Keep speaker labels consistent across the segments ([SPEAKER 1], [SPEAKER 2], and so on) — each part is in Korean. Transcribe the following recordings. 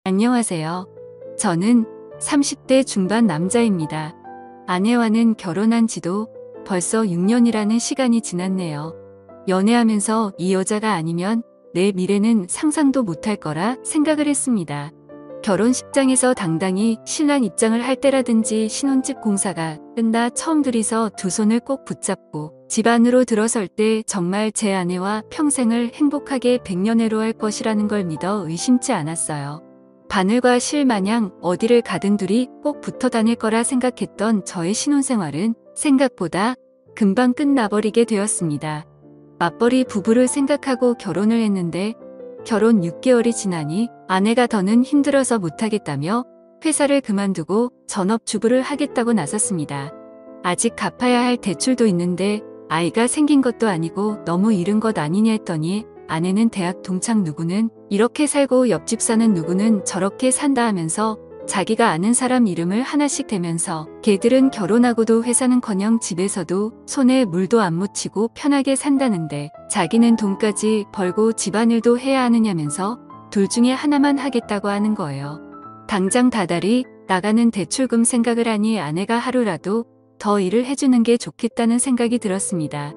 [SPEAKER 1] 안녕하세요. 저는 30대 중반 남자입니다. 아내와는 결혼한 지도 벌써 6년이라는 시간이 지났네요. 연애하면서 이 여자가 아니면 내 미래는 상상도 못할 거라 생각을 했습니다. 결혼식장에서 당당히 신랑 입장을 할 때라든지 신혼집 공사가 끝나 처음 들이서 두 손을 꼭 붙잡고 집 안으로 들어설 때 정말 제 아내와 평생을 행복하게 백년해로 할 것이라는 걸 믿어 의심치 않았어요. 바늘과 실 마냥 어디를 가든 둘이 꼭 붙어 다닐 거라 생각했던 저의 신혼생활은 생각보다 금방 끝나버리게 되었습니다. 맞벌이 부부를 생각하고 결혼을 했는데 결혼 6개월이 지나니 아내가 더는 힘들어서 못하겠다며 회사를 그만두고 전업주부를 하겠다고 나섰습니다. 아직 갚아야 할 대출도 있는데 아이가 생긴 것도 아니고 너무 이른 것 아니냐 했더니 아내는 대학 동창 누구는 이렇게 살고 옆집 사는 누구는 저렇게 산다 하면서 자기가 아는 사람 이름을 하나씩 대면서 걔들은 결혼하고도 회사는커녕 집에서도 손에 물도 안 묻히고 편하게 산다는데 자기는 돈까지 벌고 집안일도 해야 하느냐면서 둘 중에 하나만 하겠다고 하는 거예요. 당장 다달이 나가는 대출금 생각을 하니 아내가 하루라도 더 일을 해주는 게 좋겠다는 생각이 들었습니다.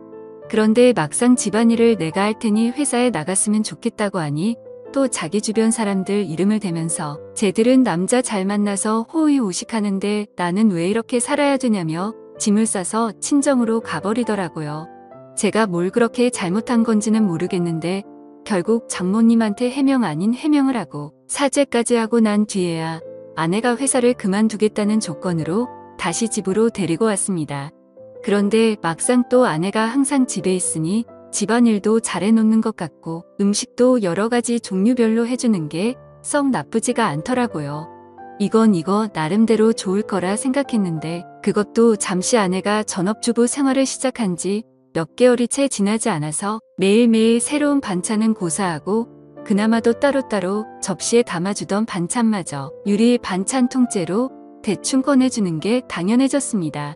[SPEAKER 1] 그런데 막상 집안일을 내가 할 테니 회사에 나갔으면 좋겠다고 하니 또 자기 주변 사람들 이름을 대면서 쟤들은 남자 잘 만나서 호의호식하는데 나는 왜 이렇게 살아야 되냐며 짐을 싸서 친정으로 가버리더라고요. 제가 뭘 그렇게 잘못한 건지는 모르겠는데 결국 장모님한테 해명 아닌 해명을 하고 사죄까지 하고 난 뒤에야 아내가 회사를 그만두겠다는 조건으로 다시 집으로 데리고 왔습니다. 그런데 막상 또 아내가 항상 집에 있으니 집안일도 잘해놓는 것 같고 음식도 여러 가지 종류별로 해주는 게 썩 나쁘지가 않더라고요. 이거 나름대로 좋을 거라 생각했는데 그것도 잠시 아내가 전업주부 생활을 시작한 지 몇 개월이 채 지나지 않아서 매일매일 새로운 반찬은 고사하고 그나마도 따로따로 접시에 담아주던 반찬마저 유리 반찬 통째로 대충 꺼내주는 게 당연해졌습니다.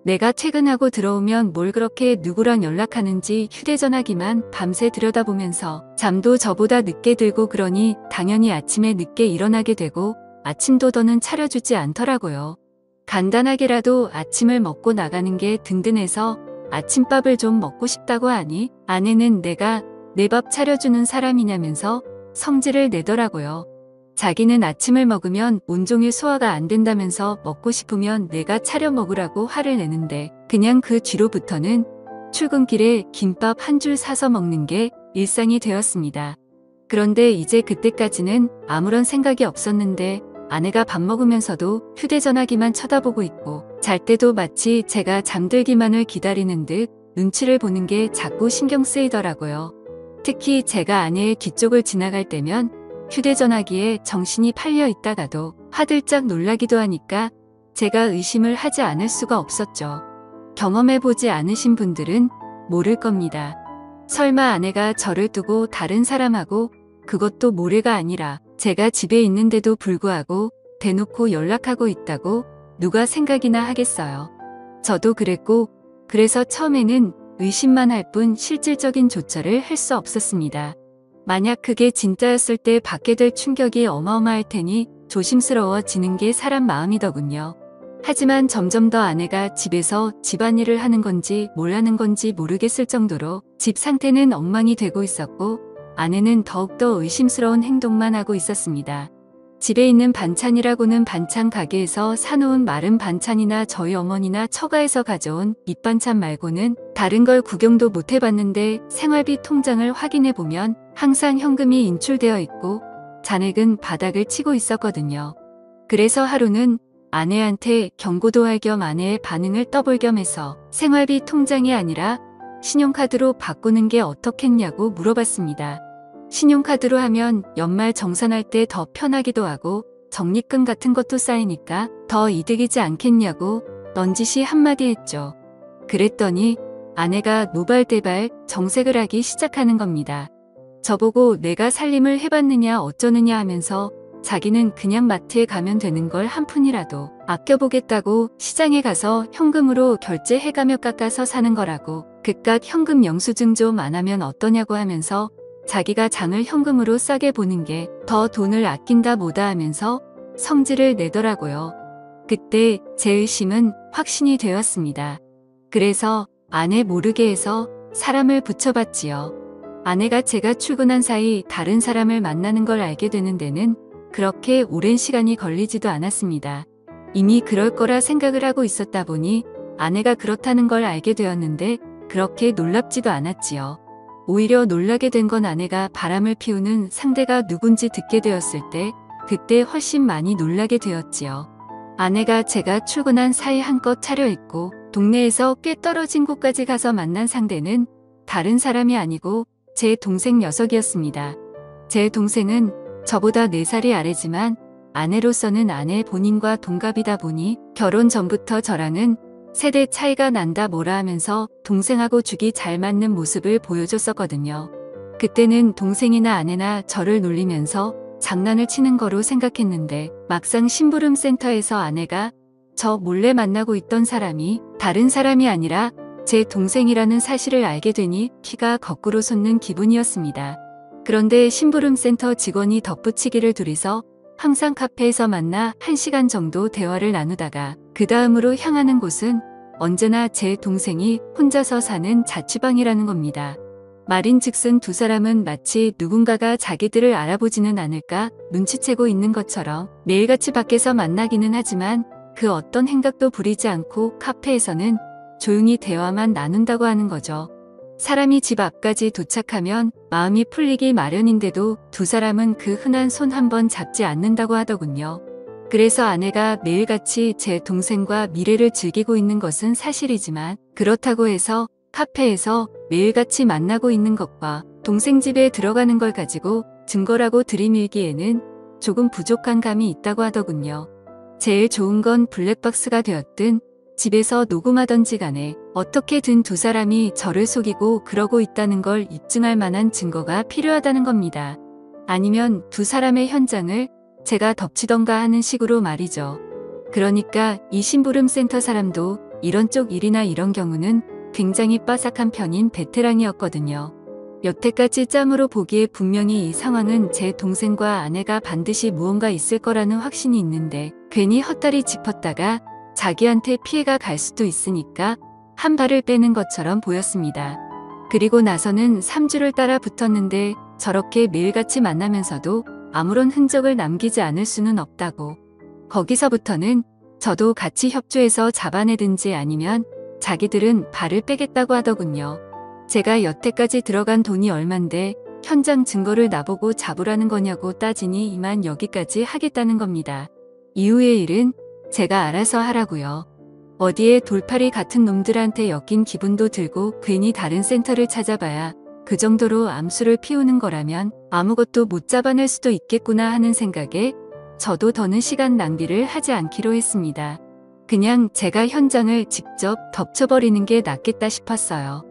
[SPEAKER 1] 내가 퇴근하고 들어오면 뭘 그렇게 누구랑 연락하는지 휴대전화기만 밤새 들여다보면서 잠도 저보다 늦게 들고 그러니 당연히 아침에 늦게 일어나게 되고 아침도 더는 차려주지 않더라고요. 간단하게라도 아침을 먹고 나가는 게 든든해서 아침밥을 좀 먹고 싶다고 하니 아내는 내가 내 밥 차려주는 사람이냐면서 성질을 내더라고요. 자기는 아침을 먹으면 온종일 소화가 안 된다면서 먹고 싶으면 내가 차려 먹으라고 화를 내는데 그냥 그 뒤로부터는 출근길에 김밥 한 줄 사서 먹는 게 일상이 되었습니다. 그런데 이제 그때까지는 아무런 생각이 없었는데 아내가 밥 먹으면서도 휴대전화기만 쳐다보고 있고 잘 때도 마치 제가 잠들기만을 기다리는 듯 눈치를 보는 게 자꾸 신경 쓰이더라고요. 특히 제가 아내의 뒤쪽을 지나갈 때면 휴대전화기에 정신이 팔려 있다가도 화들짝 놀라기도 하니까 제가 의심을 하지 않을 수가 없었죠. 경험해보지 않으신 분들은 모를 겁니다. 설마 아내가 저를 두고 다른 사람하고 그것도 모래가 아니라 제가 집에 있는데도 불구하고 대놓고 연락하고 있다고 누가 생각이나 하겠어요. 저도 그랬고 그래서 처음에는 의심만 할 뿐 실질적인 조처를 할 수 없었습니다. 만약 그게 진짜였을 때 받게 될 충격이 어마어마할 테니 조심스러워지는 게 사람 마음이더군요. 하지만 점점 더 아내가 집에서 집안일을 하는 건지 뭘 하는 건지 모르겠을 정도로 집 상태는 엉망이 되고 있었고 아내는 더욱더 의심스러운 행동만 하고 있었습니다. 집에 있는 반찬이라고는 반찬 가게에서 사놓은 마른 반찬이나 저희 어머니나 처가에서 가져온 밑반찬 말고는 다른 걸 구경도 못 해봤는데 생활비 통장을 확인해보면 항상 현금이 인출되어 있고 잔액은 바닥을 치고 있었거든요. 그래서 하루는 아내한테 경고도 할 겸 아내의 반응을 떠볼 겸 해서 생활비 통장이 아니라 신용카드로 바꾸는 게 어떻겠냐고 물어봤습니다. 신용카드로 하면 연말 정산할 때 더 편하기도 하고 적립금 같은 것도 쌓이니까 더 이득이지 않겠냐고 넌지시 한마디 했죠. 그랬더니 아내가 노발대발 정색을 하기 시작하는 겁니다. 저보고 내가 살림을 해봤느냐 어쩌느냐 하면서 자기는 그냥 마트에 가면 되는 걸 한 푼이라도 아껴보겠다고 시장에 가서 현금으로 결제해가며 깎아서 사는 거라고 그깟 현금 영수증 좀 안 하면 어떠냐고 하면서 자기가 장을 현금으로 싸게 보는 게 더 돈을 아낀다 뭐다 하면서 성질을 내더라고요. 그때 제 의심은 확신이 되었습니다. 그래서 아내 모르게 해서 사람을 붙여봤지요. 아내가 제가 출근한 사이 다른 사람을 만나는 걸 알게 되는 데는 그렇게 오랜 시간이 걸리지도 않았습니다. 이미 그럴 거라 생각을 하고 있었다 보니 아내가 그렇다는 걸 알게 되었는데 그렇게 놀랍지도 않았지요. 오히려 놀라게 된 건 아내가 바람을 피우는 상대가 누군지 듣게 되었을 때 그때 훨씬 많이 놀라게 되었지요. 아내가 제가 출근한 사이 한껏 차려입고 동네에서 꽤 떨어진 곳까지 가서 만난 상대는 다른 사람이 아니고 제 동생 녀석이었습니다. 제 동생은 저보다 4살이 아래지만 아내로서는 아내 본인과 동갑이다 보니 결혼 전부터 저랑은 세대 차이가 난다 뭐라 하면서 동생하고 죽이 잘 맞는 모습을 보여줬었거든요. 그때는 동생이나 아내나 저를 놀리면서 장난을 치는 거로 생각했는데 막상 심부름 센터에서 아내가 저 몰래 만나고 있던 사람이 다른 사람이 아니라 제 동생이라는 사실을 알게 되니 피가 거꾸로 솟는 기분이었습니다. 그런데 심부름 센터 직원이 덧붙이기를 둘이서 항상 카페에서 만나 1시간 정도 대화를 나누다가 그 다음으로 향하는 곳은 언제나 제 동생이 혼자서 사는 자취방이라는 겁니다. 말인즉슨 두 사람은 마치 누군가가 자기들을 알아보지는 않을까 눈치채고 있는 것처럼 매일같이 밖에서 만나기는 하지만 그 어떤 행각도 부리지 않고 카페에서는 조용히 대화만 나눈다고 하는 거죠. 사람이 집 앞까지 도착하면 마음이 풀리기 마련인데도 두 사람은 그 흔한 손 한 번 잡지 않는다고 하더군요. 그래서 아내가 매일같이 제 동생과 미래를 즐기고 있는 것은 사실이지만 그렇다고 해서 카페에서 매일같이 만나고 있는 것과 동생 집에 들어가는 걸 가지고 증거라고 들이밀기에는 조금 부족한 감이 있다고 하더군요. 제일 좋은 건 블랙박스가 되었든 집에서 녹음하던지 간에 어떻게든 두 사람이 저를 속이고 그러고 있다는 걸 입증할 만한 증거가 필요하다는 겁니다. 아니면 두 사람의 현장을 제가 덮치던가 하는 식으로 말이죠. 그러니까 이 심부름 센터 사람도 이런 쪽 일이나 이런 경우는 굉장히 빠삭한 편인 베테랑이었거든요. 여태까지 짬으로 보기에 분명히 이 상황은 제 동생과 아내가 반드시 무언가 있을 거라는 확신이 있는데 괜히 헛다리 짚었다가 자기한테 피해가 갈 수도 있으니까 한 발을 빼는 것처럼 보였습니다. 그리고 나서는 3주를 따라 붙었는데 저렇게 매일같이 만나면서도 아무런 흔적을 남기지 않을 수는 없다고. 거기서부터는 저도 같이 협조해서 잡아내든지 아니면 자기들은 발을 빼겠다고 하더군요. 제가 여태까지 들어간 돈이 얼만데 현장 증거를 나보고 잡으라는 거냐고 따지니 이만 여기까지 하겠다는 겁니다. 이후의 일은 제가 알아서 하라고요. 어디에 돌팔이 같은 놈들한테 엮인 기분도 들고 괜히 다른 센터를 찾아봐야 그 정도로 암수를 피우는 거라면 아무것도 못 잡아낼 수도 있겠구나 하는 생각에 저도 더는 시간 낭비를 하지 않기로 했습니다. 그냥 제가 현장을 직접 덮쳐버리는 게 낫겠다 싶었어요.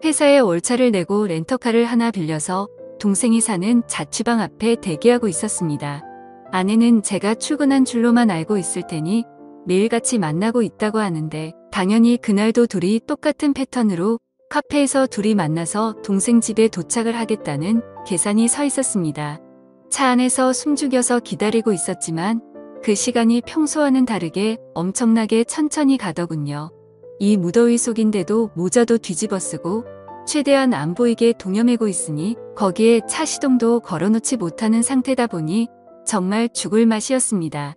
[SPEAKER 1] 회사에 월차를 내고 렌터카를 하나 빌려서 동생이 사는 자취방 앞에 대기하고 있었습니다. 아내는 제가 출근한 줄로만 알고 있을 테니 매일같이 만나고 있다고 하는데 당연히 그날도 둘이 똑같은 패턴으로 카페에서 둘이 만나서 동생 집에 도착을 하겠다는 계산이 서 있었습니다. 차 안에서 숨죽여서 기다리고 있었지만 그 시간이 평소와는 다르게 엄청나게 천천히 가더군요. 이 무더위 속인데도 모자도 뒤집어 쓰고 최대한 안 보이게 동여매고 있으니 거기에 차 시동도 걸어놓지 못하는 상태다 보니 정말 죽을 맛이었습니다.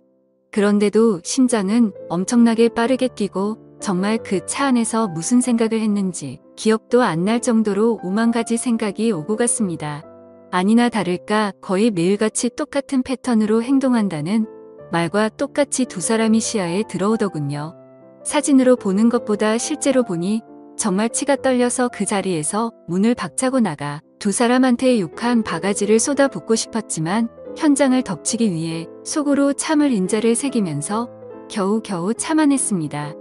[SPEAKER 1] 그런데도 심장은 엄청나게 빠르게 뛰고 정말 그 차 안에서 무슨 생각을 했는지 기억도 안 날 정도로 오만 가지 생각이 오고 갔습니다. 아니나 다를까 거의 매일같이 똑같은 패턴으로 행동한다는 말과 똑같이 두 사람이 시야에 들어오더군요. 사진으로 보는 것보다 실제로 보니 정말 치가 떨려서 그 자리에서 문을 박차고 나가 두 사람한테 욕한 바가지를 쏟아붓고 싶었지만 현장을 덮치기 위해 속으로 참을 인자를 새기면서 겨우겨우 참아냈습니다.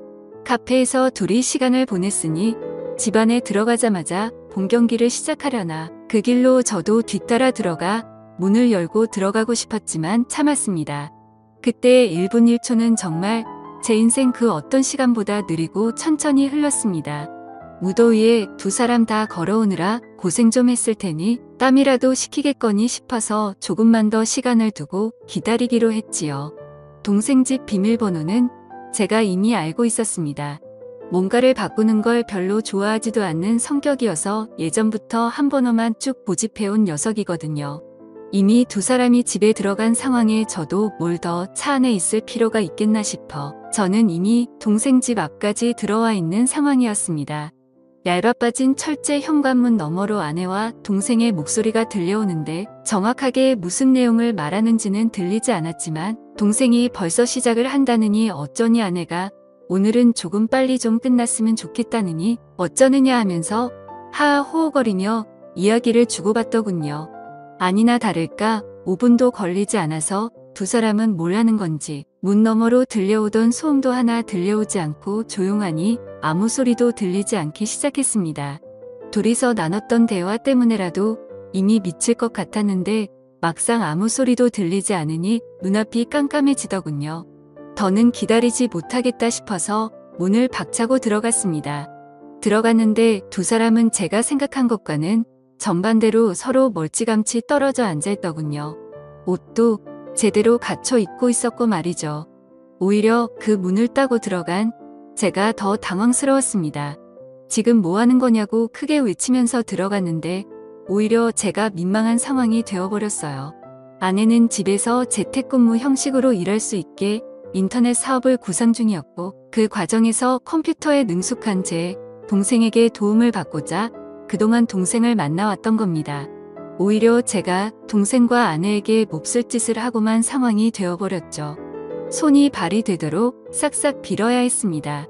[SPEAKER 1] 카페에서 둘이 시간을 보냈으니 집 안에 들어가자마자 본 경기를 시작하려나 그 길로 저도 뒤따라 들어가 문을 열고 들어가고 싶었지만 참았습니다. 그때의 1분 1초는 정말 제 인생 그 어떤 시간보다 느리고 천천히 흘렀습니다. 무더위에 두 사람 다 걸어오느라 고생 좀 했을 테니 땀이라도 식히겠거니 싶어서 조금만 더 시간을 두고 기다리기로 했지요. 동생 집 비밀번호는 제가 이미 알고 있었습니다. 뭔가를 바꾸는 걸 별로 좋아하지도 않는 성격이어서 예전부터 한 번호만 쭉 고집해온 녀석이거든요. 이미 두 사람이 집에 들어간 상황에 저도 뭘 더 차 안에 있을 필요가 있겠나 싶어 저는 이미 동생 집 앞까지 들어와 있는 상황이었습니다. 얇아 빠진 철제 현관문 너머로 아내와 동생의 목소리가 들려오는데 정확하게 무슨 내용을 말하는지는 들리지 않았지만 동생이 벌써 시작을 한다느니 어쩌니 아내가 오늘은 조금 빨리 좀 끝났으면 좋겠다느니 어쩌느냐 하면서 하하 호호거리며 이야기를 주고받더군요. 아니나 다를까 5분도 걸리지 않아서 두 사람은 뭘 하는 건지 문 너머로 들려오던 소음도 하나 들려오지 않고 조용하니 아무 소리도 들리지 않기 시작했습니다. 둘이서 나눴던 대화 때문에라도 이미 미칠 것 같았는데 막상 아무 소리도 들리지 않으니 눈앞이 깜깜해지더군요. 더는 기다리지 못하겠다 싶어서 문을 박차고 들어갔습니다. 들어갔는데 두 사람은 제가 생각한 것과는 정반대로 서로 멀찌감치 떨어져 앉아있더군요. 옷도 제대로 갖춰 입고 있었고 말이죠. 오히려 그 문을 따고 들어간 제가 더 당황스러웠습니다. 지금 뭐 하는 거냐고 크게 외치면서 들어갔는데 오히려 제가 민망한 상황이 되어버렸어요. 아내는 집에서 재택근무 형식으로 일할 수 있게 인터넷 사업을 구상 중이었고 그 과정에서 컴퓨터에 능숙한 제 동생에게 도움을 받고자 그동안 동생을 만나왔던 겁니다. 오히려 제가 동생과 아내에게 몹쓸 짓을 하고만 상황이 되어버렸죠. 손이 발이 되도록 싹싹 빌어야 했습니다.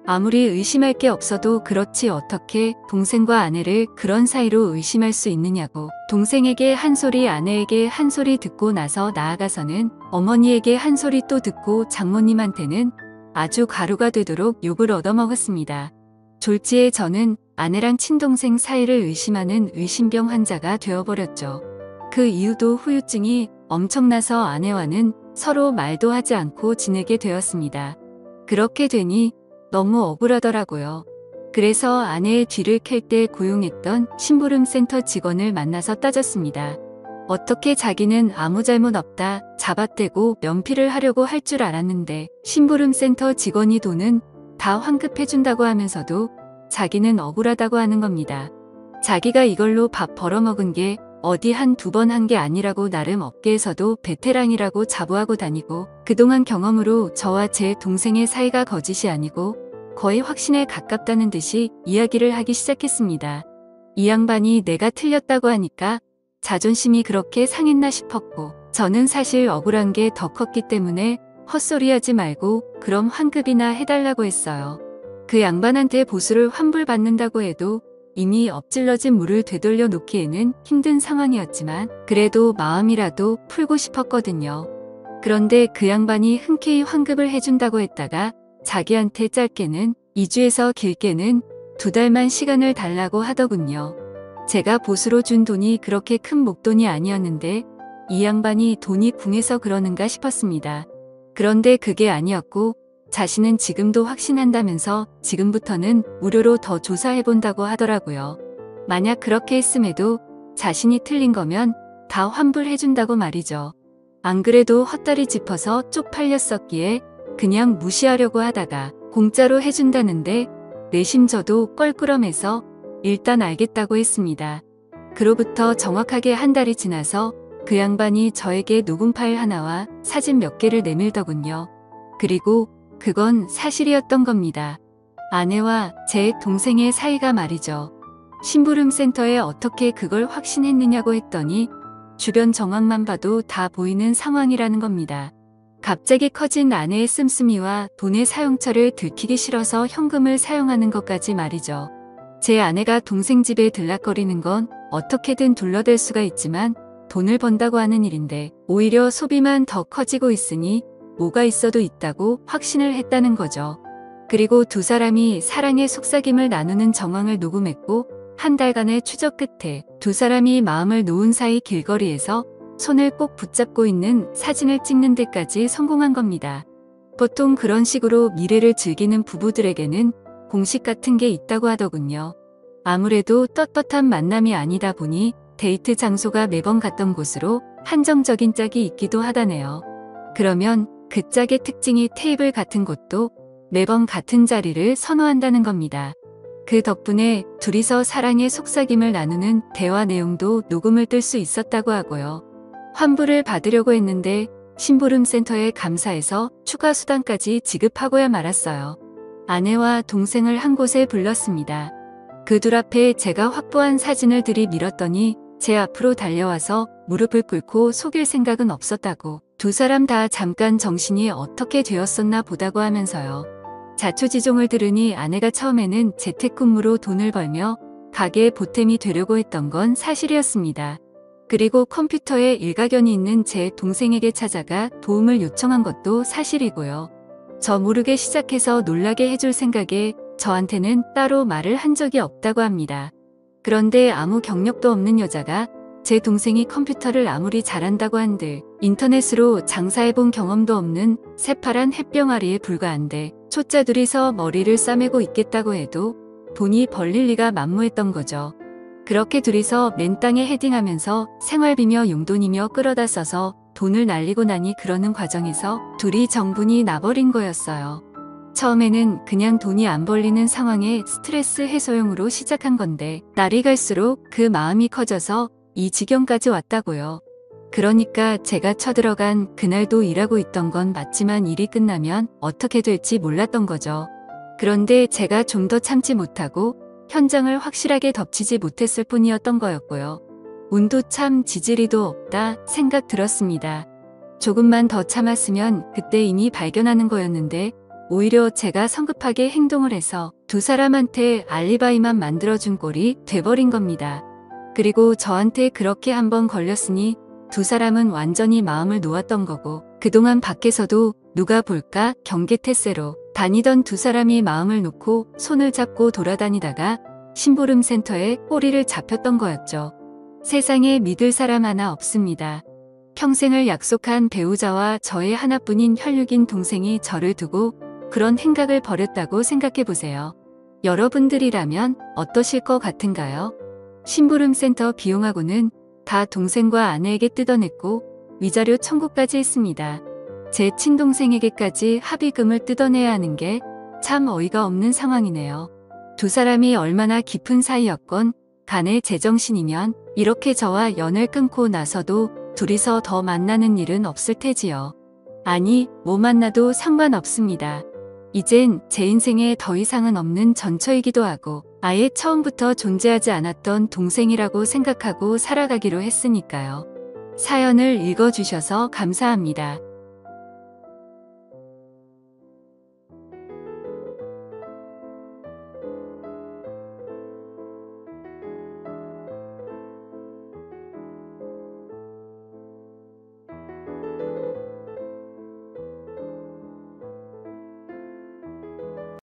[SPEAKER 1] 아무리 의심할 게 없어도 그렇지 어떻게 동생과 아내를 그런 사이로 의심할 수 있느냐고 동생에게 한 소리 아내에게 한 소리 듣고 나서 나아가서는 어머니에게 한 소리 또 듣고 장모님한테는 아주 가루가 되도록 욕을 얻어먹었습니다. 졸지에 저는 아내랑 친동생 사이를 의심하는 의심병 환자가 되어버렸죠. 그 이유도 후유증이 엄청나서 아내와는 서로 말도 하지 않고 지내게 되었습니다. 그렇게 되니 너무 억울하더라고요. 그래서 아내의 뒤를 캘 때 고용했던 심부름센터 직원을 만나서 따졌습니다. 어떻게 자기는 아무 잘못 없다 잡아떼고 면피를 하려고 할 줄 알았는데 심부름센터 직원이 돈은 다 환급해준다고 하면서도 자기는 억울하다고 하는 겁니다. 자기가 이걸로 밥 벌어먹은 게 어디 한두 번 한 게 아니라고 나름 업계에서도 베테랑이라고 자부하고 다니고 그동안 경험으로 저와 제 동생의 사이가 거짓이 아니고 거의 확신에 가깝다는 듯이 이야기를 하기 시작했습니다. 이 양반이 내가 틀렸다고 하니까 자존심이 그렇게 상했나 싶었고 저는 사실 억울한 게 더 컸기 때문에 헛소리하지 말고 그럼 환급이나 해달라고 했어요. 그 양반한테 보수를 환불받는다고 해도 이미 엎질러진 물을 되돌려 놓기에는 힘든 상황이었지만 그래도 마음이라도 풀고 싶었거든요. 그런데 그 양반이 흔쾌히 환급을 해준다고 했다가 자기한테 짧게는 2주에서 길게는 2달만 시간을 달라고 하더군요. 제가 보수로 준 돈이 그렇게 큰 목돈이 아니었는데 이 양반이 돈이 궁해서 그러는가 싶었습니다. 그런데 그게 아니었고 자신은 지금도 확신한다면서 지금부터는 무료로 더 조사해본다고 하더라고요. 만약 그렇게 했음에도 자신이 틀린 거면 다 환불해준다고 말이죠. 안 그래도 헛다리 짚어서 쪽팔렸었기에 그냥 무시하려고 하다가 공짜로 해준다는데 내심 저도 껄끄럼해서 일단 알겠다고 했습니다. 그로부터 정확하게 한 달이 지나서 그 양반이 저에게 녹음 파일 하나와 사진 몇 개를 내밀더군요. 그리고 그건 사실이었던 겁니다. 아내와 제 동생의 사이가 말이죠. 심부름센터에 어떻게 그걸 확신했느냐고 했더니 주변 정황만 봐도 다 보이는 상황이라는 겁니다. 갑자기 커진 아내의 씀씀이와 돈의 사용처를 들키기 싫어서 현금을 사용하는 것까지 말이죠. 제 아내가 동생 집에 들락거리는 건 어떻게든 둘러댈 수가 있지만 돈을 번다고 하는 일인데 오히려 소비만 더 커지고 있으니 뭐가 있어도 있다고 확신을 했다는 거죠. 그리고 두 사람이 사랑의 속삭임을 나누는 정황을 녹음했고 한 달간의 추적 끝에 두 사람이 마음을 놓은 사이 길거리에서 손을 꼭 붙잡고 있는 사진을 찍는 데까지 성공한 겁니다. 보통 그런 식으로 미래를 즐기는 부부들에게는 공식 같은 게 있다고 하더군요. 아무래도 떳떳한 만남이 아니다 보니 데이트 장소가 매번 갔던 곳으로 한정적인 짝이 있기도 하다네요. 그러면 그 짝의 특징이 테이블 같은 곳도 매번 같은 자리를 선호한다는 겁니다. 그 덕분에 둘이서 사랑의 속삭임을 나누는 대화 내용도 녹음을 뜰 수 있었다고 하고요. 환불을 받으려고 했는데 심부름센터에 감사해서 추가 수당까지 지급하고야 말았어요. 아내와 동생을 한 곳에 불렀습니다. 그 둘 앞에 제가 확보한 사진을 들이밀었더니 제 앞으로 달려와서 무릎을 꿇고 속일 생각은 없었다고, 두 사람 다 잠깐 정신이 어떻게 되었었나 보다고 하면서요. 자초지종을 들으니 아내가 처음에는 재택근무로 돈을 벌며 가게의 보탬이 되려고 했던 건 사실이었습니다. 그리고 컴퓨터에 일가견이 있는 제 동생에게 찾아가 도움을 요청한 것도 사실이고요. 저 모르게 시작해서 놀라게 해줄 생각에 저한테는 따로 말을 한 적이 없다고 합니다. 그런데 아무 경력도 없는 여자가 제 동생이 컴퓨터를 아무리 잘한다고 한들 인터넷으로 장사해본 경험도 없는 새파란 햇병아리에 불과한데 초짜 둘이서 머리를 싸매고 있겠다고 해도 돈이 벌릴 리가 만무했던 거죠. 그렇게 둘이서 맨땅에 헤딩하면서 생활비며 용돈이며 끌어다 써서 돈을 날리고 나니 그러는 과정에서 둘이 정분이 나버린 거였어요. 처음에는 그냥 돈이 안 벌리는 상황에 스트레스 해소용으로 시작한 건데 날이 갈수록 그 마음이 커져서 이 지경까지 왔다고요. 그러니까 제가 쳐들어간 그날도 일하고 있던 건 맞지만 일이 끝나면 어떻게 될지 몰랐던 거죠. 그런데 제가 좀 더 참지 못하고 현장을 확실하게 덮치지 못했을 뿐이었던 거였고요. 운도 참 지지리도 없다 생각 들었습니다. 조금만 더 참았으면 그때 이미 발견하는 거였는데 오히려 제가 성급하게 행동을 해서 두 사람한테 알리바이만 만들어준 꼴이 돼버린 겁니다. 그리고 저한테 그렇게 한번 걸렸으니 두 사람은 완전히 마음을 놓았던 거고, 그동안 밖에서도 누가 볼까 경계태세로 다니던 두 사람이 마음을 놓고 손을 잡고 돌아다니다가 심부름센터에 꼬리를 잡혔던 거였죠. 세상에 믿을 사람 하나 없습니다. 평생을 약속한 배우자와 저의 하나뿐인 혈육인 동생이 저를 두고 그런 행각을 벌였다고 생각해보세요. 여러분들이라면 어떠실 것 같은가요? 심부름센터 비용하고는 다 동생과 아내에게 뜯어냈고 위자료 청구까지 했습니다. 제 친동생에게까지 합의금을 뜯어내야 하는 게 참 어이가 없는 상황이네요. 두 사람이 얼마나 깊은 사이였건 간에 제정신이면 이렇게 저와 연을 끊고 나서도 둘이서 더 만나는 일은 없을 테지요. 아니, 뭐 만나도 상관없습니다. 이젠 제 인생에 더 이상은 없는 전처이기도 하고 아예 처음부터 존재하지 않았던 동생이라고 생각하고 살아가기로 했으니까요. 사연을 읽어주셔서 감사합니다.